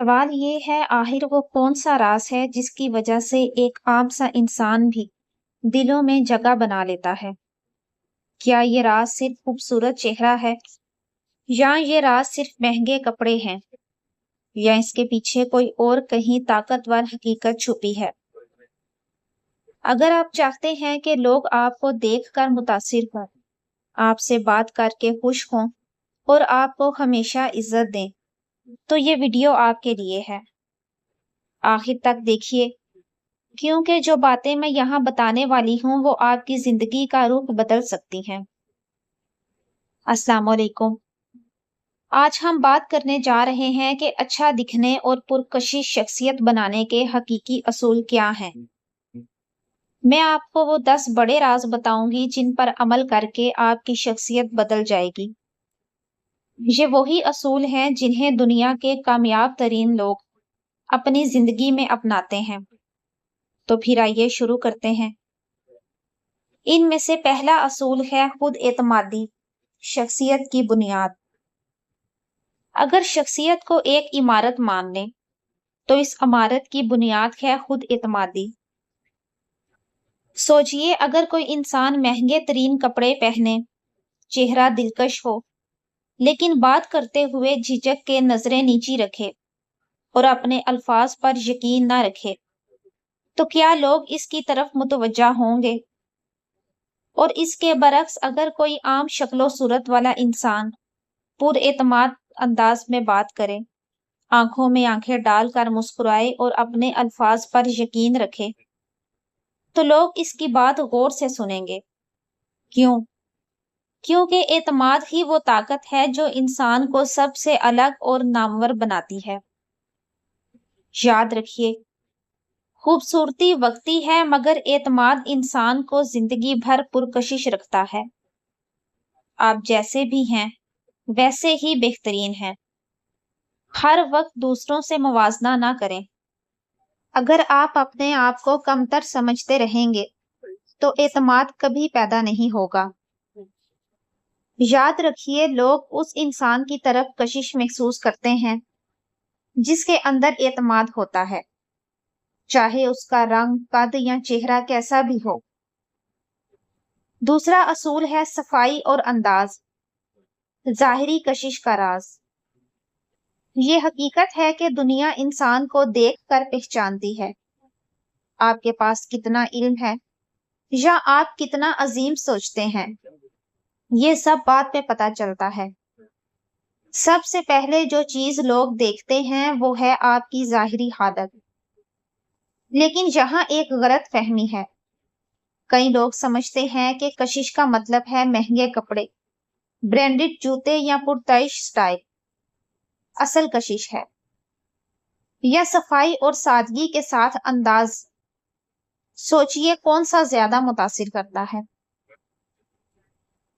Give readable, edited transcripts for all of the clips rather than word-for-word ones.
سوال یہ ہے آخر وہ کون سا راز ہے جس کی وجہ سے ایک عام سا انسان بھی دلوں میں جگہ بنا لیتا ہے؟ کیا یہ راز صرف خوبصورت چہرہ ہے یا یہ راز صرف مہنگے کپڑے ہیں یا اس کے پیچھے کوئی اور کہیں طاقتور حقیقت چھپی ہے؟ اگر آپ چاہتے ہیں کہ لوگ آپ کو دیکھ کر متاثر ہوں، آپ سے بات کر کے خوش ہوں اور آپ کو ہمیشہ عزت دیں، تو یہ ویڈیو آپ کے لیے ہے۔ آخر تک دیکھیے، کیونکہ جو باتیں میں یہاں بتانے والی ہوں وہ آپ کی زندگی کا رخ بدل سکتی ہیں۔ السلام علیکم۔ آج ہم بات کرنے جا رہے ہیں کہ اچھا دکھنے اور پرکشش شخصیت بنانے کے حقیقی اصول کیا ہیں۔ میں آپ کو وہ 10 بڑے راز بتاؤں گی جن پر عمل کر کے آپ کی شخصیت بدل جائے گی۔ یہ وہی اصول ہیں جنہیں دنیا کے کامیاب ترین لوگ اپنی زندگی میں اپناتے ہیں۔ تو پھر آئیے شروع کرتے ہیں۔ ان میں سے پہلا اصول ہے خود اعتمادی، شخصیت کی بنیاد۔ اگر شخصیت کو ایک عمارت مان لیں تو اس عمارت کی بنیاد ہے خود اعتمادی۔ سوچئے، اگر کوئی انسان مہنگے ترین کپڑے پہنے، چہرہ دلکش ہو، لیکن بات کرتے ہوئے جھجک کے نظریں نیچی رکھے اور اپنے الفاظ پر یقین نہ رکھے، تو کیا لوگ اس کی طرف متوجہ ہوں گے؟ اور اس کے برعکس، اگر کوئی عام شکل و صورت والا انسان پر اعتماد انداز میں بات کرے، آنکھوں میں آنکھیں ڈال کر مسکرائے اور اپنے الفاظ پر یقین رکھے، تو لوگ اس کی بات غور سے سنیں گے۔ کیوں؟ کیونکہ اعتماد ہی وہ طاقت ہے جو انسان کو سب سے الگ اور نامور بناتی ہے۔ یاد رکھیے، خوبصورتی وقتی ہے مگر اعتماد انسان کو زندگی بھر پرکشش رکھتا ہے۔ آپ جیسے بھی ہیں ویسے ہی بہترین ہیں۔ ہر وقت دوسروں سے موازنہ نہ کریں۔ اگر آپ اپنے آپ کو کمتر سمجھتے رہیں گے تو اعتماد کبھی پیدا نہیں ہوگا۔ یاد رکھیے، لوگ اس انسان کی طرف کشش محسوس کرتے ہیں جس کے اندر اعتماد ہوتا ہے، چاہے اس کا رنگ، قد یا چہرہ کیسا بھی ہو۔ دوسرا اصول ہے صفائی اور انداز، ظاہری کشش کا راز۔ یہ حقیقت ہے کہ دنیا انسان کو دیکھ کر پہچانتی ہے۔ آپ کے پاس کتنا علم ہے یا آپ کتنا عظیم سوچتے ہیں، یہ سب بات پہ پتہ چلتا ہے۔ سب سے پہلے جو چیز لوگ دیکھتے ہیں وہ ہے آپ کی ظاہری حالت۔ لیکن یہاں ایک غلط فہمی ہے۔ کئی لوگ سمجھتے ہیں کہ کشش کا مطلب ہے مہنگے کپڑے، برانڈڈ جوتے یا پرتعش سٹائل۔ اصل کشش ہے یا صفائی اور سادگی کے ساتھ انداز۔ سوچئے، کون سا زیادہ متاثر کرتا ہے؟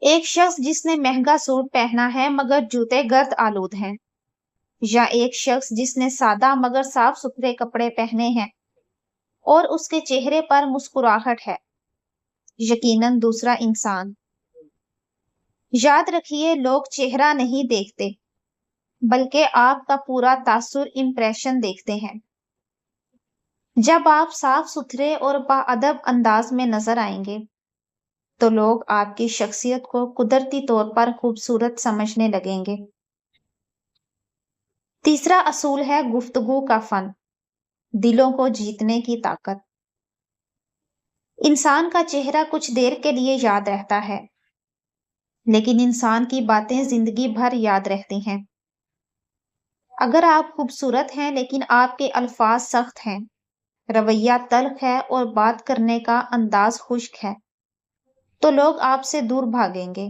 ایک شخص جس نے مہنگا سوٹ پہنا ہے مگر جوتے گرد آلود ہیں، یا ایک شخص جس نے سادہ مگر صاف ستھرے کپڑے پہنے ہیں اور اس کے چہرے پر مسکراہٹ ہے؟ یقیناً دوسرا انسان۔ یاد رکھیے، لوگ چہرہ نہیں دیکھتے بلکہ آپ کا پورا تاثر امپریشن دیکھتے ہیں۔ جب آپ صاف ستھرے اور باادب انداز میں نظر آئیں گے تو لوگ آپ کی شخصیت کو قدرتی طور پر خوبصورت سمجھنے لگیں گے۔ تیسرا اصول ہے گفتگو کا فن، دلوں کو جیتنے کی طاقت۔ انسان کا چہرہ کچھ دیر کے لیے یاد رہتا ہے، لیکن انسان کی باتیں زندگی بھر یاد رہتی ہیں۔ اگر آپ خوبصورت ہیں لیکن آپ کے الفاظ سخت ہیں، رویہ تلخ ہے اور بات کرنے کا انداز خشک ہے، تو لوگ آپ سے دور بھاگیں گے۔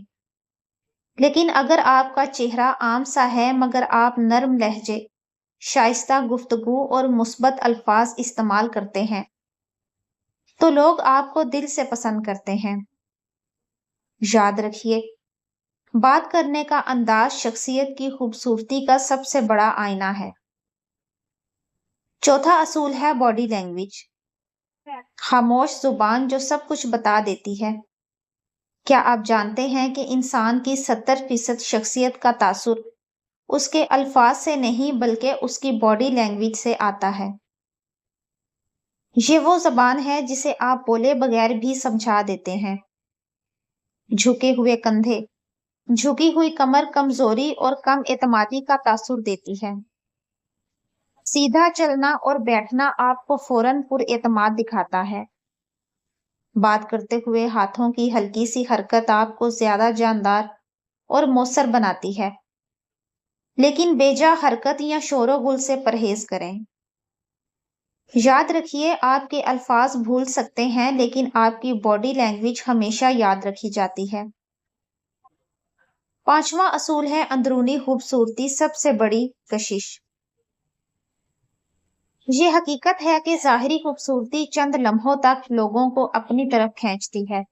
لیکن اگر آپ کا چہرہ عام سا ہے مگر آپ نرم لہجے، شائستہ گفتگو اور مثبت الفاظ استعمال کرتے ہیں، تو لوگ آپ کو دل سے پسند کرتے ہیں۔ یاد رکھیے، بات کرنے کا انداز شخصیت کی خوبصورتی کا سب سے بڑا آئینہ ہے۔ چوتھا اصول ہے باڈی لینگویج، خاموش زبان جو سب کچھ بتا دیتی ہے۔ کیا آپ جانتے ہیں کہ انسان کی 70% شخصیت کا تاثر اس کے الفاظ سے نہیں بلکہ اس کی باڈی لینگویج سے آتا ہے۔ یہ وہ زبان ہے جسے آپ بولے بغیر بھی سمجھا دیتے ہیں۔ جھکے ہوئے کندھے، جھکی ہوئی کمر کمزوری اور کم اعتمادی کا تاثر دیتی ہے۔ سیدھا چلنا اور بیٹھنا آپ کو فوراً پر اعتماد دکھاتا ہے۔ بات کرتے ہوئے ہاتھوں کی ہلکی سی حرکت آپ کو زیادہ جاندار اور مؤثر بناتی ہے، لیکن بیجا حرکت یا شور و غل سے پرہیز کریں۔ یاد رکھیے، آپ کے الفاظ بھول سکتے ہیں لیکن آپ کی باڈی لینگویج ہمیشہ یاد رکھی جاتی ہے۔ پانچواں اصول ہے اندرونی خوبصورتی سب سے بڑی کشش۔ یہ حقیقت ہے کہ ظاہری خوبصورتی چند لمحوں تک لوگوں کو اپنی طرف کھینچتی ہے،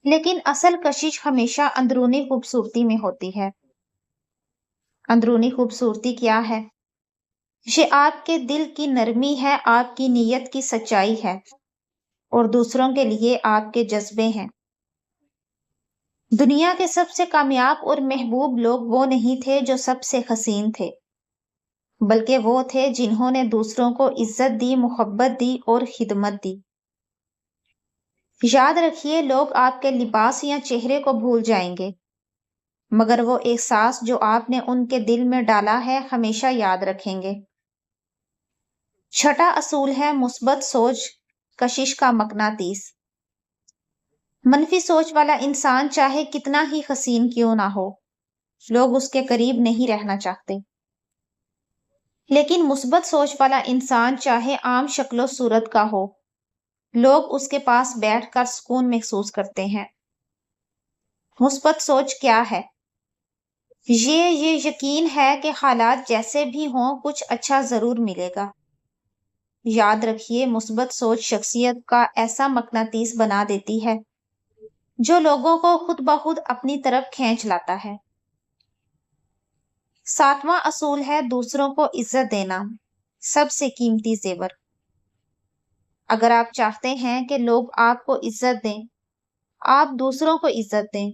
لیکن اصل کشش ہمیشہ اندرونی خوبصورتی میں ہوتی ہے۔ اندرونی خوبصورتی کیا ہے؟ یہ آپ کے دل کی نرمی ہے، آپ کی نیت کی سچائی ہے، اور دوسروں کے لیے آپ کے جذبے ہیں۔ دنیا کے سب سے کامیاب اور محبوب لوگ وہ نہیں تھے جو سب سے حسین تھے، بلکہ وہ تھے جنہوں نے دوسروں کو عزت دی، محبت دی اور خدمت دی۔ یاد رکھیے، لوگ آپ کے لباس یا چہرے کو بھول جائیں گے، مگر وہ احساس جو آپ نے ان کے دل میں ڈالا ہے ہمیشہ یاد رکھیں گے۔ چھٹا اصول ہے مثبت سوچ کشش کا مقناطیس۔ منفی سوچ والا انسان چاہے کتنا ہی حسین کیوں نہ ہو، لوگ اس کے قریب نہیں رہنا چاہتے، لیکن مثبت سوچ والا انسان چاہے عام شکل و صورت کا ہو، لوگ اس کے پاس بیٹھ کر سکون محسوس کرتے ہیں۔ مثبت سوچ کیا ہے؟ یہ یقین ہے کہ حالات جیسے بھی ہوں کچھ اچھا ضرور ملے گا۔ یاد رکھیے، مثبت سوچ شخصیت کا ایسا مقناطیس بنا دیتی ہے جو لوگوں کو خود بخود اپنی طرف کھینچ لاتا ہے۔ ساتواں اصول ہے دوسروں کو عزت دینا سب سے قیمتی زیور۔ اگر آپ چاہتے ہیں کہ لوگ آپ کو عزت دیں، آپ دوسروں کو عزت دیں۔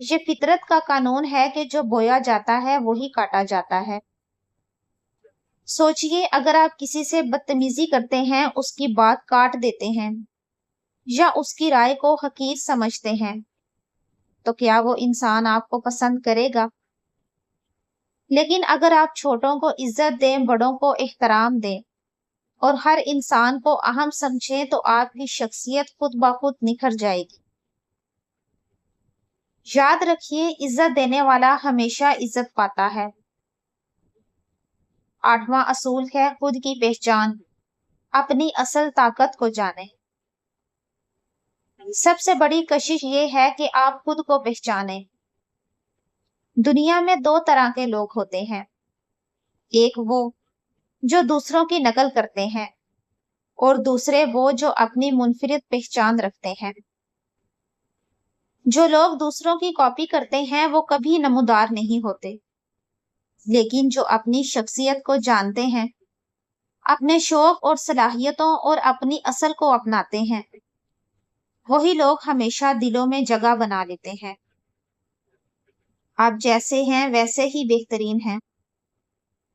یہ فطرت کا قانون ہے کہ جو بویا جاتا ہے وہی کاٹا جاتا ہے۔ سوچئے، اگر آپ کسی سے بدتمیزی کرتے ہیں، اس کی بات کاٹ دیتے ہیں یا اس کی رائے کو حقیر سمجھتے ہیں، تو کیا وہ انسان آپ کو پسند کرے گا؟ لیکن اگر آپ چھوٹوں کو عزت دیں، بڑوں کو احترام دیں اور ہر انسان کو اہم سمجھیں تو آپ کی شخصیت خود بخود نکھر جائے گی۔ یاد رکھیے، عزت دینے والا ہمیشہ عزت پاتا ہے۔ آٹھواں اصول ہے خود کی پہچان، اپنی اصل طاقت کو جانیں۔ سب سے بڑی کشش یہ ہے کہ آپ خود کو پہچانیں۔ دنیا میں دو طرح کے لوگ ہوتے ہیں، ایک وہ جو دوسروں کی نقل کرتے ہیں اور دوسرے وہ جو اپنی منفرد پہچان رکھتے ہیں۔ جو لوگ دوسروں کی کاپی کرتے ہیں وہ کبھی نمودار نہیں ہوتے، لیکن جو اپنی شخصیت کو جانتے ہیں، اپنے شوق اور صلاحیتوں اور اپنی اصل کو اپناتے ہیں، وہی لوگ ہمیشہ دلوں میں جگہ بنا لیتے ہیں۔ آپ جیسے ہیں ویسے ہی بہترین ہیں۔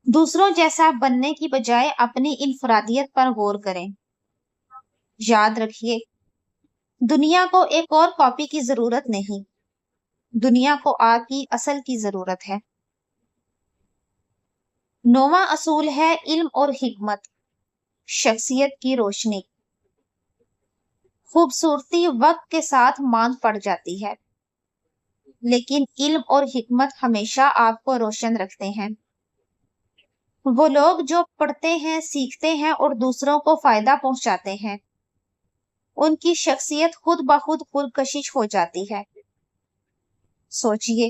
دوسروں جیسا بننے کی بجائے اپنی انفرادیت پر غور کریں۔ یاد رکھیے، دنیا کو ایک اور کاپی کی ضرورت نہیں، دنیا کو آپ کی اصل کی ضرورت ہے۔ نواں اصول ہے علم اور حکمت، شخصیت کی روشنی۔ خوبصورتی وقت کے ساتھ ماند پڑ جاتی ہے، لیکن علم اور حکمت ہمیشہ آپ کو روشن رکھتے ہیں۔ وہ لوگ جو پڑھتے ہیں، سیکھتے ہیں اور دوسروں کو فائدہ پہنچاتے ہیں، ان کی شخصیت خود بخود پرکشش ہو جاتی ہے۔ سوچئے،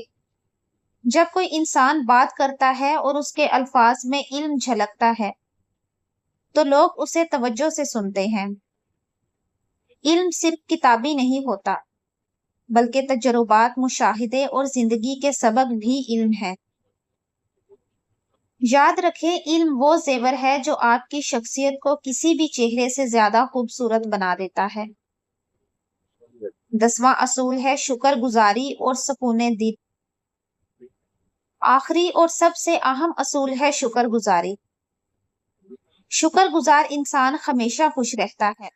جب کوئی انسان بات کرتا ہے اور اس کے الفاظ میں علم جھلکتا ہے تو لوگ اسے توجہ سے سنتے ہیں۔ علم صرف کتابی نہیں ہوتا، بلکہ تجربات، مشاہدے اور زندگی کے سبق بھی علم ہے۔ یاد رکھیں، علم وہ زیور ہے جو آپ کی شخصیت کو کسی بھی چہرے سے زیادہ خوبصورت بنا دیتا ہے۔ 10واں اصول ہے شکر گزاری اور سکون دل۔ آخری اور سب سے اہم اصول ہے شکر گزاری۔ شکر گزار انسان ہمیشہ خوش رہتا ہے،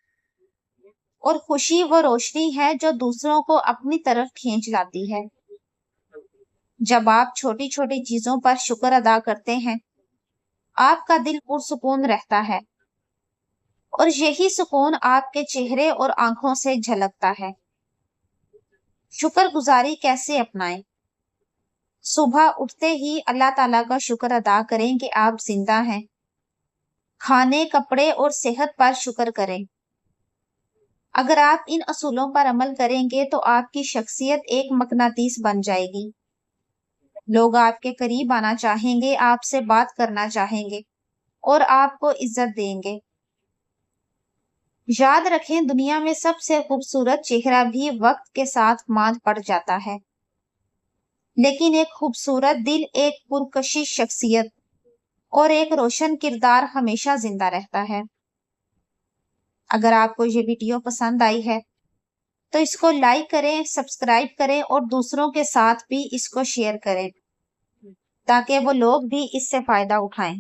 اور خوشی وہ روشنی ہے جو دوسروں کو اپنی طرف کھینچ لاتی ہے۔ جب آپ چھوٹی چھوٹی چیزوں پر شکر ادا کرتے ہیں، آپ کا دل پرسکون رہتا ہے، اور یہی سکون آپ کے چہرے اور آنکھوں سے جھلکتا ہے۔ شکر گزاری کیسے اپنائیں؟ صبح اٹھتے ہی اللہ تعالیٰ کا شکر ادا کریں کہ آپ زندہ ہیں۔ کھانے، کپڑے اور صحت پر شکر کریں۔ اگر آپ ان اصولوں پر عمل کریں گے تو آپ کی شخصیت ایک مقناطیس بن جائے گی۔ لوگ آپ کے قریب آنا چاہیں گے، آپ سے بات کرنا چاہیں گے، اور آپ کو عزت دیں گے۔ یاد رکھیں، دنیا میں سب سے خوبصورت چہرہ بھی وقت کے ساتھ ماند پڑ جاتا ہے، لیکن ایک خوبصورت دل، ایک پرکشش شخصیت اور ایک روشن کردار ہمیشہ زندہ رہتا ہے۔ اگر آپ کو یہ ویڈیو پسند آئی ہے تو اس کو لائک کریں، سبسکرائب کریں اور دوسروں کے ساتھ بھی اس کو شیئر کریں تاکہ وہ لوگ بھی اس سے فائدہ اٹھائیں۔